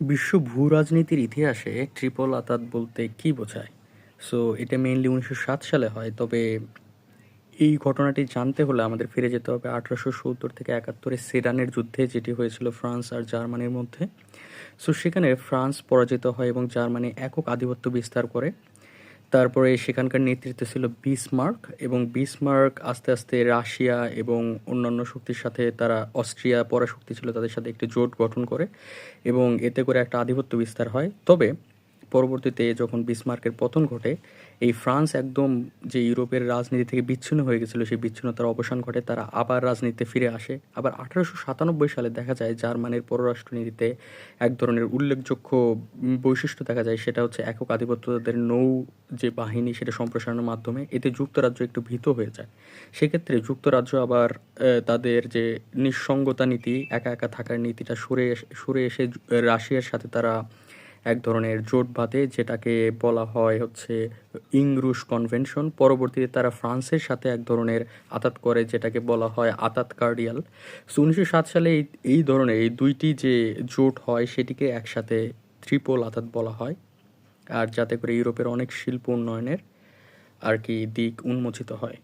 বিশ্ব ভূ-রাজনীতির ইতিহাসে ট্রিপল আঁতাত বলতে কী বোঝায়? সো এটা মেইনলি ১৯০৭ সালে হয়। তবে এই ঘটনাটি জানতে হলে আমাদের ফিরে যেতে হবে ১৮৭০ থেকে ৭১ সেডানের যুদ্ধে, যেটি হয়েছিল ফ্রান্স আর জার্মানির মধ্যে। সো সেখানে ফ্রান্স পরাজিত হয় এবং জার্মানি একক আধিপত্য বিস্তার করে। তারপরে সেখানকার নেতৃত্বে ছিল বিসমার্ক, এবং বিসমার্ক আস্তে আস্তে রাশিয়া এবং অন্যান্য শক্তির সাথে, তারা অস্ট্রিয়া পরাশক্তি ছিল, তাদের সাথে একটি জোট গঠন করে এবং এতে করে একটা আধিপত্য বিস্তার হয়। তবে পরবর্তীতে যখন বিসমার্কের পতন ঘটে, এই ফ্রান্স একদম যে ইউরোপের রাজনীতি থেকে বিচ্ছিন্ন হয়ে গেছিলো, সেই বিচ্ছিন্নতার অবসান ঘটে, তারা আবার রাজনীতিতে ফিরে আসে। আবার ১৮৯৭ সালে দেখা যায় জার্মানির পররাষ্ট্রনীতিতে এক ধরনের উল্লেখযোগ্য বৈশিষ্ট্য দেখা যায়, সেটা হচ্ছে একক আধিপত্য, তাদের নৌ যে বাহিনী সেটা সম্প্রসারণের মাধ্যমে। এতে যুক্তরাজ্য একটু ভীত হয়ে যায়। সেক্ষেত্রে যুক্তরাজ্য আবার তাদের যে নিঃসঙ্গতা নীতি, একা একা থাকার নীতিটা সরে এসে রাশিয়ার সাথে তারা এক ধরনের জোট বাঁধে, যেটাকে বলা হয় হচ্ছে ইংরুশ কনভেনশন। পরবর্তীতে তারা ফ্রান্সের সাথে এক ধরনের আতাত করে, যেটাকে বলা হয় আতাত কার্ডিয়াল। সো ১৯০৭ সালে এই ধরনের এই দুইটি যে জোট হয়, সেটিকে একসাথে ত্রিপল আতাত বলা হয়। আর যাতে করে ইউরোপের অনেক শিল্প উন্নয়নের আর কি দিক উন্মোচিত হয়।